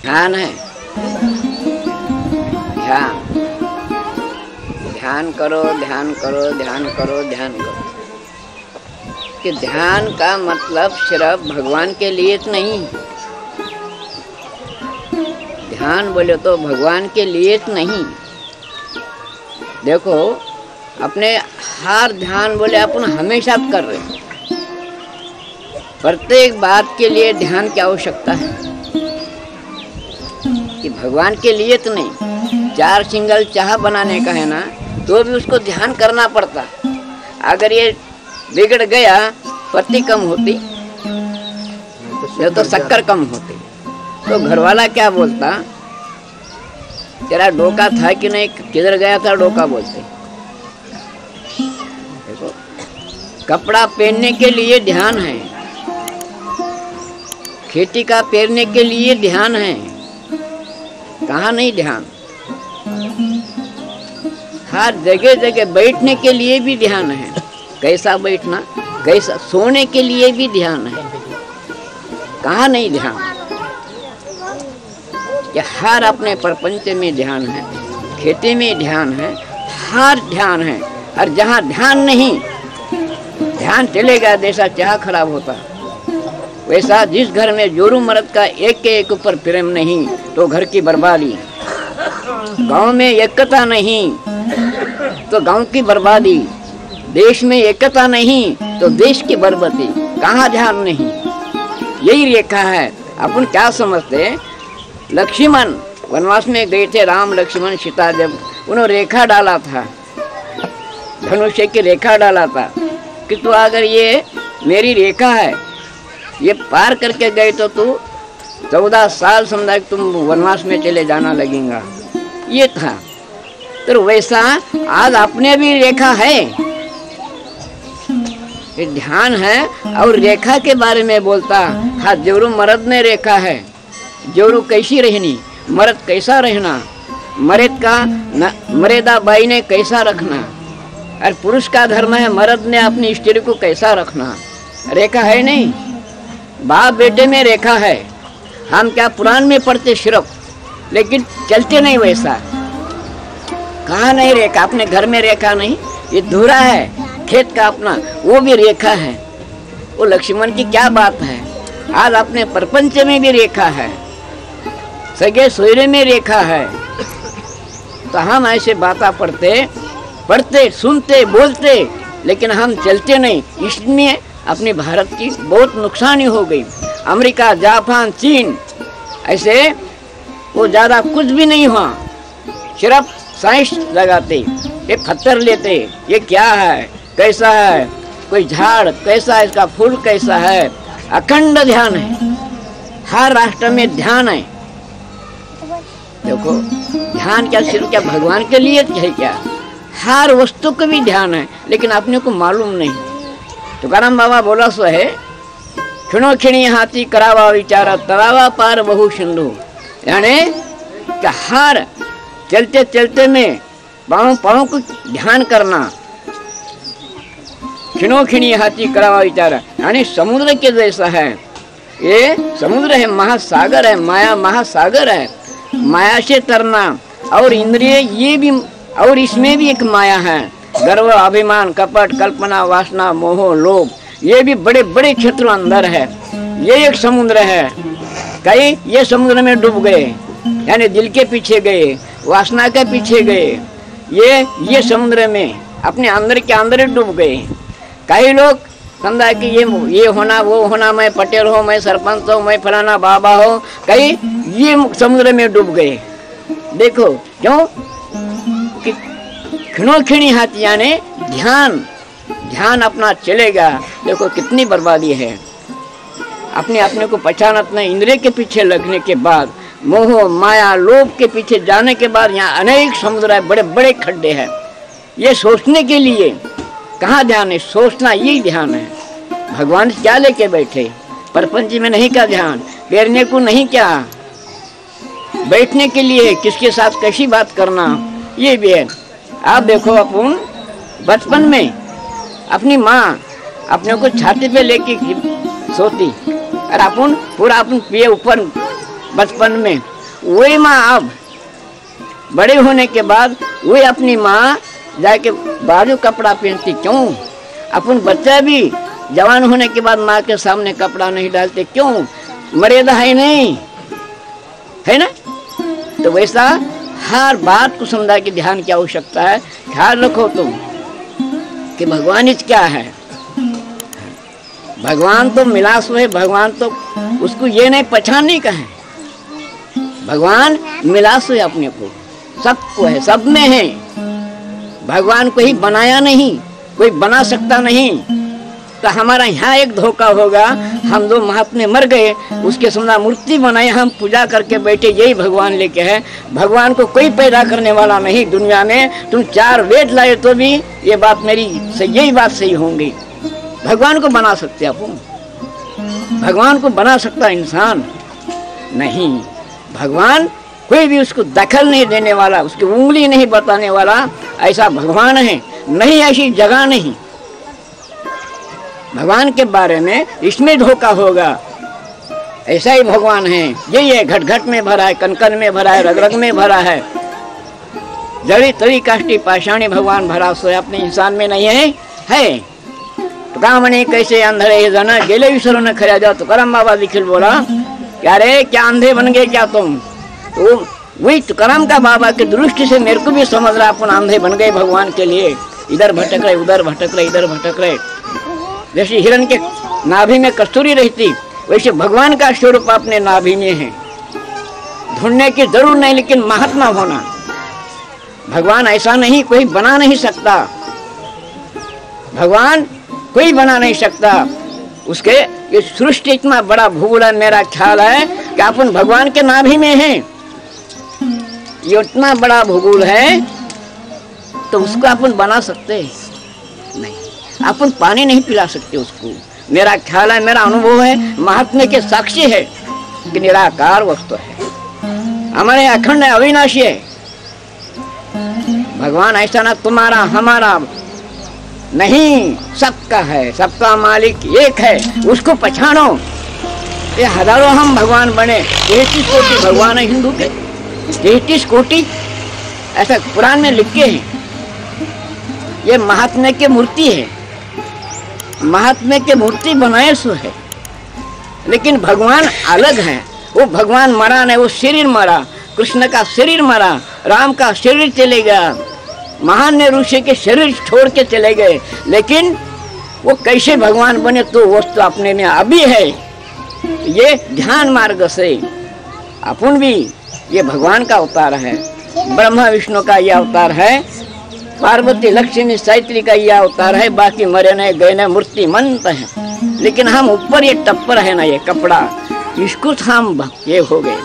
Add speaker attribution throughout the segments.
Speaker 1: ध्यान है। ध्यान ध्यान करो, ध्यान करो, ध्यान करो, ध्यान करो। कि ध्यान का मतलब सिर्फ भगवान के लिए नहीं। ध्यान बोले तो भगवान के लिए नहीं। देखो अपने हर ध्यान बोले अपन हमेशा कर रहे हैं। प्रत्येक बात के लिए ध्यान की आवश्यकता है कि भगवान के लिए तो नहीं। 4 सिंगल चाह बनाने का है ना, तो भी उसको ध्यान करना पड़ता। अगर ये बिगड़ गया पत्ती कम होती तो शक्कर कम होती। तो घरवाला क्या बोलता, तेरा डोका था कि नहीं, किधर गया था डोका बोलते। देखो कपड़ा पहनने के लिए ध्यान है, खेती का पेरने के लिए ध्यान है, कहाँ नहीं ध्यान। हर जगह जगह बैठने के लिए भी ध्यान है, कैसा बैठना, कैसा सोने के लिए भी ध्यान है, कहाँ नहीं ध्यान। कि हर अपने प्रपंच में ध्यान है, खेती में ध्यान है, हर ध्यान है। और जहाँ ध्यान नहीं, ध्यान चलेगा जैसा चाह खराब होता। वैसा जिस घर में जोरू मर्द का एक के एक ऊपर प्रेम नहीं तो घर की बर्बादी। गांव में एकता नहीं तो गांव की बर्बादी। देश में एकता नहीं तो देश की बर्बादी। कहाँ ध्यान नहीं, यही रेखा है। अपन क्या समझते, लक्ष्मण वनवास में गए थे, राम लक्ष्मण सीता, जब उन्होंने रेखा डाला था, धनुष्य की रेखा डाला था कि तो अगर ये मेरी रेखा है, ये पार करके गए तो तू 14 साल समझा कि तुम वनवास में चले जाना लगेगा। ये था। तो वैसा आज अपने भी रेखा है, ये ध्यान है। और रेखा के बारे में बोलता, हाँ जोरू मर्द ने रेखा है, जोरू कैसी रहनी, मर्द कैसा रहना, मर्द का मर्यादा बाई ने कैसा रखना, और पुरुष का धर्म है मर्द ने अपनी स्त्री को कैसा रखना। रेखा है नहीं, बाप बेटे में रेखा है। हम क्या पुराण में पढ़ते सिर्फ, लेकिन चलते नहीं वैसा। कहाँ नहीं रेखा, अपने घर में रेखा नहीं। ये धूरा है खेत का अपना, वो भी रेखा है। वो लक्ष्मण की क्या बात है। आज अपने प्रपंच में भी रेखा है, सगे सोयरे में रेखा है। तो हम ऐसे बातें पढ़ते सुनते बोलते, लेकिन हम चलते नहीं। इसमें अपने भारत की बहुत नुकसानी हो गई। अमेरिका, जापान, चीन ऐसे वो ज़्यादा कुछ भी नहीं हुआ, सिर्फ साइंस लगाते, ये पत्थर लेते, ये क्या है, कैसा है, कोई झाड़ कैसा है, इसका फूल कैसा है। अखंड ध्यान है, हर राष्ट्र में ध्यान है। देखो ध्यान क्या सिर्फ क्या भगवान के लिए है क्या, हर वस्तु को भी ध्यान है, लेकिन अपने को मालूम नहीं। तुकाराम बाबा बोला सो है, खिणो खिणी हाथी करावा विचारा, तरावा पार बहु सिंधु। यानी हर चलते चलते में पाँव को ध्यान करना। खिणो खिणी हाथी करावा विचारा, यानी समुद्र के जैसा है। ये समुद्र है, महासागर है, माया महासागर है। माया से तरना, और इंद्रिय ये भी, और इसमें भी एक माया है। गर्व, अभिमान, कपट, कल्पना, वासना, मोह, लोभ, ये भी बड़े बड़े क्षेत्र अंदर है। ये एक समुद्र है। कई ये समुद्र में डूब गए, यानी दिल के पीछे गए, वासना के पीछे गए। ये समुद्र में अपने अंदर के अंदर डूब गए। कई लोग समझा कि ये होना वो होना, मैं पटेल हो, मैं सरपंच हो, मैं फलाना बाबा हो, कई ये समुद्र में डूब गए। देखो क्यों कि खिणो खिणी हाथी, यानी ध्यान अपना चलेगा। देखो कितनी बर्बादी है। अपने को पहचानत नहीं, इंद्रिय के पीछे लगने के बाद, मोह माया लोभ के पीछे जाने के बाद यहाँ अनेक समुद्र है, बड़े बड़े खड्डे हैं। ये सोचने के लिए कहाँ ध्यान है, सोचना यही ध्यान है। भगवान क्या लेके बैठे, प्रपंच में नहीं का ध्यान, पेरने को नहीं, क्या बैठने के लिए किसके साथ कैसी बात करना, ये भी है। आप देखो अपन बचपन में अपनी माँ अपने को छाती पे लेके सोती, और अपन पूरा अपन पिए ऊपर बचपन में, वही माँ अब बड़े होने के बाद वही अपनी माँ जाके बाजू कपड़ा पहनती। क्यों? अपन बच्चा भी जवान होने के बाद माँ के सामने कपड़ा नहीं डालते। क्यों? मर्यादा है नहीं, है ना? तो वैसा हर बात को समझा के ध्यान की आवश्यकता है। ख्याल रखो तुम कि भगवान ही क्या है। भगवान तो मिलास है, भगवान तो उसको ये नहीं पहचानने का है। भगवान मिलास है, अपने को सबको है, सब में है। भगवान को ही बनाया नहीं, कोई बना सकता नहीं। तो हमारा यहाँ एक धोखा होगा, हम दो महात्मा मर गए, उसके समझा मूर्ति बनाए, हम पूजा करके बैठे, यही भगवान लेके है। भगवान को कोई पैदा करने वाला नहीं दुनिया में। तुम 4 वेद लाए तो भी ये बात मेरी यही बात सही होंगी। भगवान को बना सकते अपन? भगवान को बना सकता इंसान नहीं। भगवान कोई भी उसको दखल नहीं देने वाला, उसकी उंगली नहीं बताने वाला, ऐसा भगवान है नहीं, ऐसी जगह नहीं। भगवान के बारे में इसमें धोखा होगा। ऐसा ही भगवान है, यही है, घट घट में भरा है, कन कन में भरा है, रग रग में भरा है। जड़ी तड़ी काष्टी पाषाणी भगवान भरा सो अपने इंसान में नहीं है। तो काम नहीं कैसे अंधेरे जना गेले विसरो न खरा जाओ। तो करम बाबा दिखिल बोला, क्या रे क्या अंधे बन गए क्या तुम? तो वही तुकाराम का बाबा की दृष्टि से मेरे को भी समझ रहा, अपन अंधे बन गए भगवान के लिए। इधर भटक रहे, उधर भटक रहे, इधर भटक रहे। जैसे हिरण के नाभि में कस्तूरी रहती, वैसे भगवान का स्वरूप अपने नाभि में है। ढूंढने की जरूर नहीं, लेकिन महात्मा होना। भगवान ऐसा नहीं, कोई बना नहीं सकता। भगवान कोई बना नहीं सकता। उसके ये सृष्टि इतना बड़ा भूगोल है, मेरा ख्याल है कि अपन भगवान के नाभि में हैं। ये इतना बड़ा भूगोल है, तो उसको अपन बना सकते नहीं। अपन पानी नहीं पिला सकते उसको। मेरा ख्याल है, मेरा अनुभव है, महात्मा के साक्षी है कि निराकार वस्तु है, हमारे अखंड है, अविनाशी है। भगवान ऐसा ना तुम्हारा हमारा नहीं, सबका है, सबका मालिक एक है, उसको पहचानो। ये हजारों हम भगवान बने, 33 कोटि भगवान है हिंदू के, 33 कोटि ऐसा कुरान में लिखे हैं। ये महात्मा की मूर्ति है, महात्मा की मूर्ति बनाए सो है, लेकिन भगवान अलग है। वो भगवान मरा नहीं, वो शरीर मरा, कृष्ण का शरीर मरा, राम का शरीर चले गया, महान ने ऋषि के शरीर छोड़ के चले गए, लेकिन वो कैसे भगवान बने? तो वस्तु अपने में अभी है। ये ध्यान मार्ग से अपन भी ये भगवान का अवतार है, ब्रह्मा विष्णु का यह अवतार है, पार्वती लक्ष्मी सावित्री का यह अवतार है। बाकी मरे नहीं गए न मूर्तिमंत है, लेकिन हम ऊपर ये टप्पर है ना, ये कपड़ा, इसको हम ये हो गए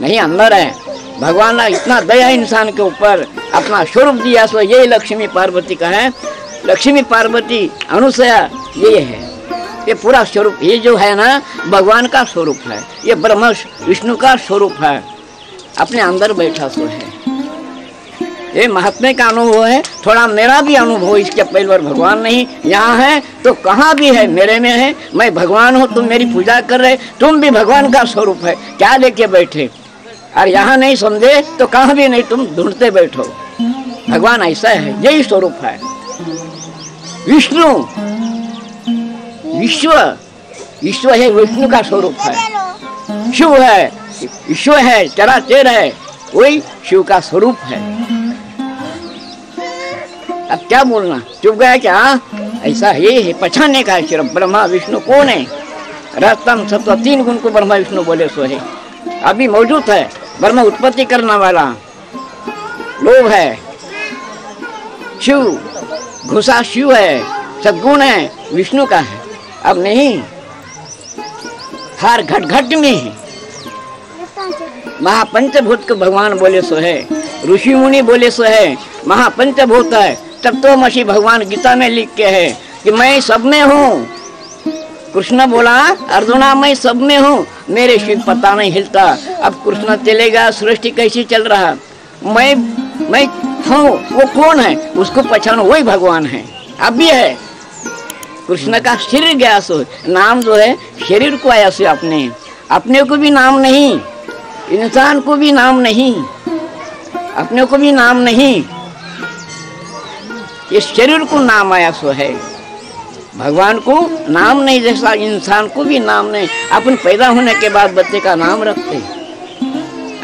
Speaker 1: नहीं, अंदर है। भगवान ने इतना दया इंसान के ऊपर अपना स्वरूप दिया, सो यही लक्ष्मी पार्वती का है। लक्ष्मी पार्वती अनुसया ये है, ये पूरा स्वरूप, ये जो है ना भगवान का स्वरूप है, ये ब्रह्मा विष्णु का स्वरूप है, अपने अंदर बैठा सो है। ये महात्मा का अनुभव है, थोड़ा मेरा भी अनुभव। इसके पहले बार भगवान नहीं यहाँ है तो कहाँ भी है, मेरे में है। मैं भगवान हूँ, तुम मेरी पूजा कर रहे, तुम भी भगवान का स्वरूप है, क्या लेके बैठे? और यहाँ नहीं समझे तो कहाँ भी नहीं, तुम ढूंढते बैठो। भगवान ऐसा है, यही स्वरूप है। विष्णु विश्व, ईश्वर है, विष्णु का स्वरूप है। शिव है, ईश्वर है, चराचर है, वही शिव का स्वरूप है। अब क्या बोलना, चुप गया क्या? ऐसा ये है, पहचानने का है सिर्फ। ब्रह्मा विष्णु कौन है? रहतम सत्व 3 गुण को ब्रह्मा विष्णु बोले सो है, अभी मौजूद है। ब्रह्मा उत्पत्ति करने वाला, लोभ है, शिव घुसा शिव है, सद्गुण है, विष्णु का है। अब नहीं, हर घट घट में है। महापंचभूत को भगवान बोले सो है, ऋषि मुनि बोले सो है, महापंचभूत है। तब तो मसी भगवान गीता में लिख के है कि मैं सब में हूँ। कृष्ण बोला, अर्जुना मैं सब में हूँ, मेरे शिव पता नहीं हिलता। अब कृष्ण चलेगा, सृष्टि कैसी चल रहा, मैं हूँ, वो कौन है? उसको पहचानो, वही भगवान है। अब भी है, कृष्ण का शरीर गया सो, नाम जो है शरीर को आया सो, अपने को भी नाम नहीं, इंसान को भी नाम नहीं, अपने को भी नाम नहीं, इस शरीर को नाम आया सो है। भगवान को नाम नहीं, जैसा इंसान को भी नाम नहीं। अपन पैदा होने के बाद बच्चे का नाम रखते,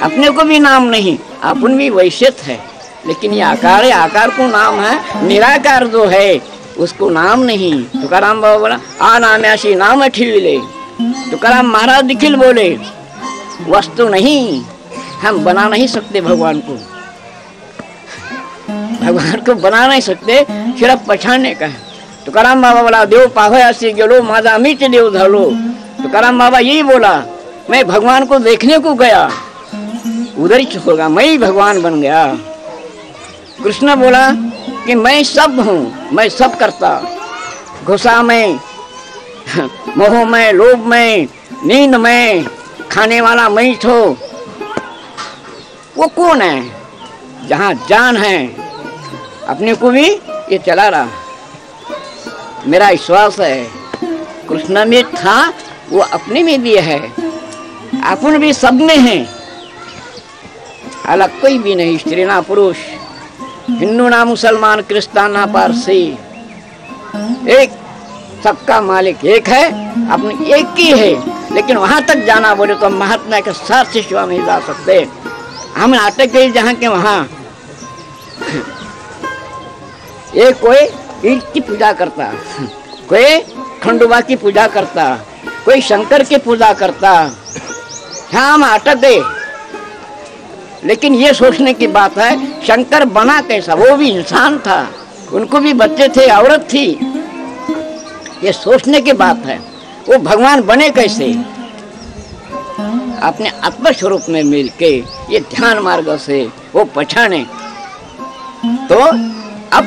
Speaker 1: अपने को भी नाम नहीं, अपन भी वैसे है। लेकिन ये आकार है, आकार को नाम है। निराकार जो है उसको नाम नहीं। तुकाराम बाबा बोला आ नाम्याशी नाम ठिले। तुकाराम महाराज निखिल बोले वस्तु नहीं, हम बना नहीं सकते भगवान को, भगवान को बना नहीं सकते, सिर्फ पहचानने का है। तुकाराम बाबा बोला देव पाहोयासी गेलो माझा मीच देव धलो। तुकाराम बाबा यही बोला, मैं भगवान को देखने को गया, उधर ही होगा, मैं ही भगवान बन गया। कृष्ण बोला कि मैं सब हूँ, मैं सब करता, गुस्सा में, मोह में, लोभ में, नींद में, खाने वाला मैं ही थो। वो कौन है? जहाँ जान है अपने को भी ये चला रहा। मेरा विश्वास है कृष्ण में था, वो अपने में भी है, अपन भी सब में है, अलग कोई भी नहीं। स्त्री ना पुरुष, हिंदू ना मुसलमान, क्रिस्तान ना पारसी, एक सबका मालिक एक है, अपने एक ही है। लेकिन वहां तक जाना बोले तो महात्मा के साथ से शिवा नहीं जा सकते। हम नाटक गए जहाँ के वहां एक कोई ईट की पूजा करता, कोई खंडोबा की पूजा करता, कोई शंकर की पूजा करता। हाँ हम अटक गए। लेकिन ये सोचने की बात है शंकर बना कैसा? वो भी इंसान था, उनको भी बच्चे थे, औरत थी। ये सोचने की बात है वो भगवान बने कैसे? अपने आत्म स्वरूप में मिलके ये ध्यान मार्ग से वो पहचाने। तो अब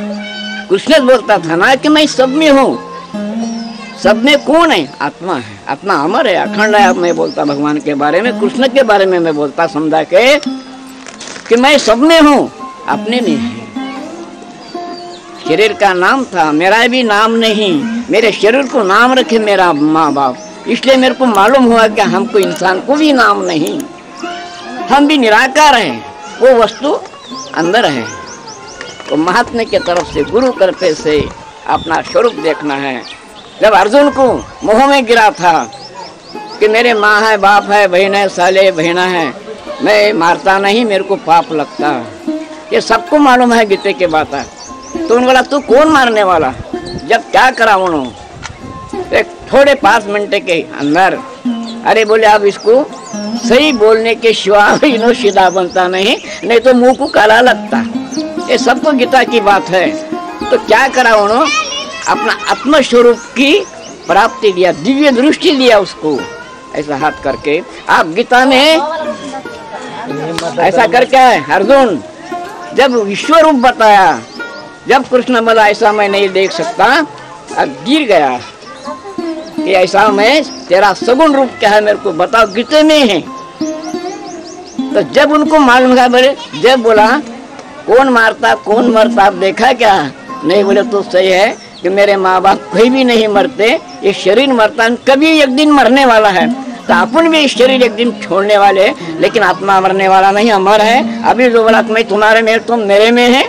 Speaker 1: कृष्ण बोलता था ना कि मैं सब में हूँ। सब में कौन है? आत्मा है। आत्मा अमर है, अखंड है। अब मैं बोलता भगवान के बारे में, कृष्ण के बारे में मैं बोलता समझा के कि मैं सब में हूँ, अपने में है। शरीर का नाम था, मेरा भी नाम नहीं। मेरे शरीर को नाम रखे मेरा माँ बाप, इसलिए मेरे को मालूम हुआ कि हमको इंसान को भी नाम नहीं, हम भी निराकार हैं। वो वस्तु अंदर है। तो महात्मा के तरफ से, गुरु कृपा से अपना स्वरूप देखना है। जब अर्जुन को मोह में गिरा था कि मेरे माँ है, बाप है, बहन है, साले बहना है, मैं मारता नहीं, मेरे को पाप लगता, ये सबको मालूम है गीते के बात है। तो उन्होंने बोला तू कौन मारने वाला? जब क्या करा उन्होंने एक थोड़े 5 मिनट के अंदर, अरे बोले अब इसको सही बोलने के सिवा इन्हों सीधा बनता नहीं तो मुंह को काला लगता। ये सबको गीता की बात है। तो क्या करा उन्होंने? अपना आत्म स्वरूप की प्राप्ति दिया, दिव्य दृष्टि दिया उसको, ऐसा हाथ करके। आप गीता में ऐसा करके अर्जुन जब विश्व रूप बताया, जब कृष्ण बोला ऐसा मैं नहीं देख सकता, अब गिर गया कि ऐसा मैं, तेरा सगुण रूप क्या है मेरे को बताओ, गीते में है। तो जब उनको मालूम था, बोले जब बोला कौन मारता कौन मरता आप देखा क्या? नहीं। बोले तो सही है कि मेरे माँ बाप कोई भी नहीं मरते, ये शरीर मरता, कभी एक दिन मरने वाला है। तो अपन भी शरीर एक दिन छोड़ने वाले, लेकिन आत्मा मरने वाला नहीं, अमर है। अभी जो बोला मैं तुम्हारे में, तुम मेरे में है,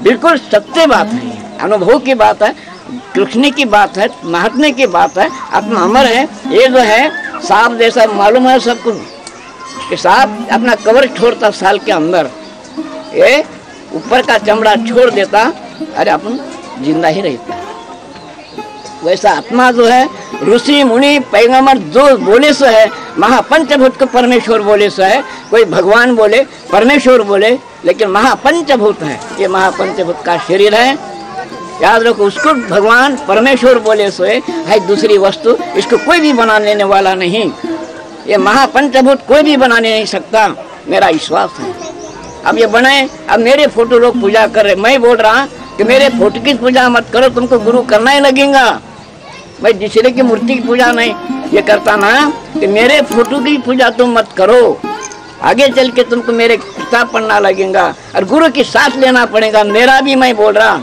Speaker 1: बिल्कुल सत्य बात है, अनुभव की बात है, कृष्ण की बात है, महात्मा की बात है। आत्मा अमर है। ये जो है सांप जैसा मालूम है सबको कि सांप अपना कवर छोड़ता साल के अंदर, ये ऊपर का चमड़ा छोड़ देता, अरे अपन जिंदा ही रहता। वैसा आत्मा जो है ऋषि मुनि पैगंबर जो बोले सो है, महापंचभूत को परमेश्वर बोले सो है, कोई भगवान बोले, परमेश्वर बोले, लेकिन महापंचभूत है। ये महापंचभूत का शरीर है, याद रखो। उसको भगवान परमेश्वर बोले सो है दूसरी वस्तु, इसको कोई भी बना लेने वाला नहीं। ये महापंचभूत कोई भी बनाने नहीं सकता, मेरा विश्वास है। अब ये बनाए, अब मेरे फोटो लोग पूजा कर रहे, मैं बोल रहा कि मेरे फोटो की पूजा मत करो, तुमको गुरु करना ही लगेगा। मैं दूसरे की मूर्ति की पूजा नहीं ये करता ना, कि मेरे फोटो की पूजा तुम मत करो, आगे चल के तुमको मेरे किताब पढ़ना लगेगा और गुरु की साथ लेना पड़ेगा। मेरा भी मैं बोल रहा,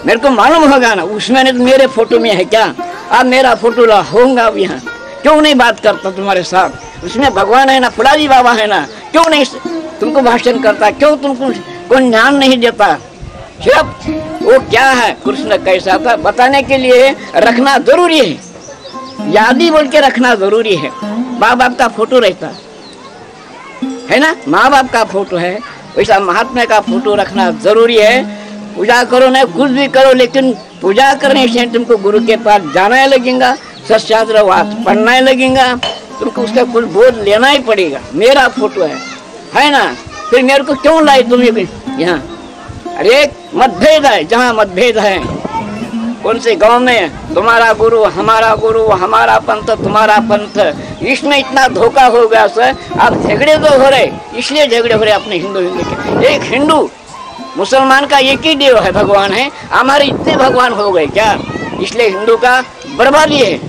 Speaker 1: मेरे को मालूम होगा ना उसमें नहीं तो मेरे फोटो में है क्या? अब मेरा फोटो ला होगा अब यहाँ, क्यों नहीं बात करता तुम्हारे साथ? उसमें भगवान है ना, फुलाजी बाबा है ना, क्यों नहीं तुमको भाषण करता, क्यों तुमको कोई ज्ञान नहीं देता? सिर्फ वो क्या है, कृष्ण कैसा था बताने के लिए रखना जरूरी है, याद ही बोल के रखना जरूरी है। माँ बाप का फोटो रहता है ना, माँ बाप का फोटो है, वैसा महात्मा का फोटो रखना जरूरी है। पूजा करो ना, कुछ भी करो, लेकिन पूजा करने से तुमको गुरु के पास जाना लगेगा, सत्शास्त्र पढ़ना लगेगा, तुमको उसका कुछ बोध लेना ही पड़ेगा। मेरा फोटो है ना, फिर मेरे को क्यों लाए तुम यहाँ? अरे मतभेद है, जहाँ मतभेद है, कौन से गांव में तुम्हारा गुरु, हमारा पंथ, तुम्हारा पंथ, इसमें इतना धोखा हो गया सर। आप झगड़े तो हो रहे, इसलिए झगड़े हो रहे अपने हिंदू के। एक हिंदू मुसलमान का एक ही देव है, भगवान है, हमारे इतने भगवान हो गए क्या? इसलिए हिंदू का बर्बादी है।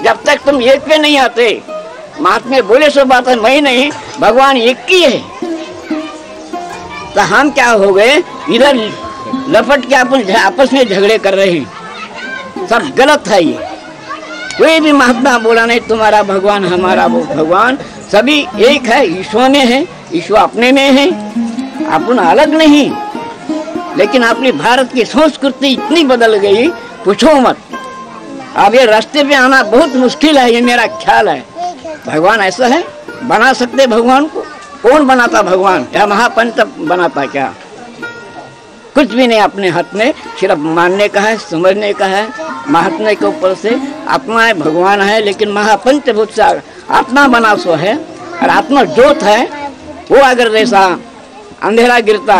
Speaker 1: जब तक तुम एक पे नहीं आते, महात्मा बोले सो बात है, मैं नहीं, भगवान एक ही है। तो हम क्या हो गए, इधर लपट के अपन आपस में झगड़े कर रहे हैं, सब गलत है ये। कोई भी महात्मा बोला नहीं तुम्हारा भगवान, हमारा वो भगवान, सभी एक है, ईश्वर में है, ईश्वर अपने में है, अपन अलग नहीं। लेकिन अपनी भारत की संस्कृति इतनी बदल गई, पूछो मत। अब ये रास्ते पे आना बहुत मुश्किल है, ये मेरा ख्याल है। भगवान ऐसा है, बना सकते भगवान को? कौन बनाता भगवान? या महापंच बनाता क्या? कुछ भी नहीं अपने हाथ में, सिर्फ मानने का है, समझने का है। महात्मा के ऊपर से आत्मा है, भगवान है, लेकिन महापंचभूत से आत्मा बना सो है, और आत्मा ज्योत है। वो अगर जैसा अंधेरा गिरता,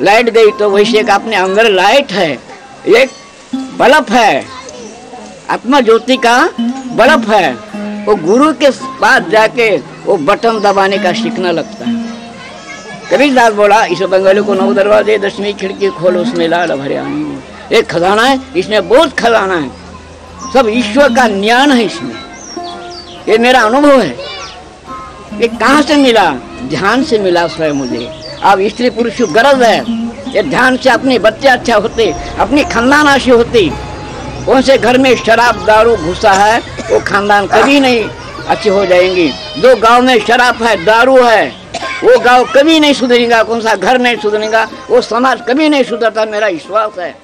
Speaker 1: लाइट गई, तो वैसे का अपने अंदर लाइट है, एक बल्ब है, आत्मा ज्योति का बल्ब है। वो गुरु के पास जाके वो बटन दबाने का सीखना लगता है। कबीरदास बोला, इस बंगाली को 9 दरवाजे, 10वीं खिड़की खोलो, उसमें लाल भरे आनी। एक खजाना है, इसमें बहुत खजाना है, सब ईश्वर का ज्ञान है इसमें। ये मेरा अनुभव है। ये कहाँ से मिला? ध्यान से मिला स्वयं मुझे। अब स्त्री पुरुष गरज है, ये ध्यान से अपने बच्चे अच्छा होते, अपनी खानदान अच्छी होती। कौन से घर में शराब दारू घुसा है, वो खानदान कभी नहीं अच्छे हो जाएंगी। जो गांव में शराब है, दारू है, वो गांव कभी नहीं सुधरेगा, कौन सा घर नहीं सुधरेगा, वो समाज कभी नहीं सुधरता, मेरा विश्वास है।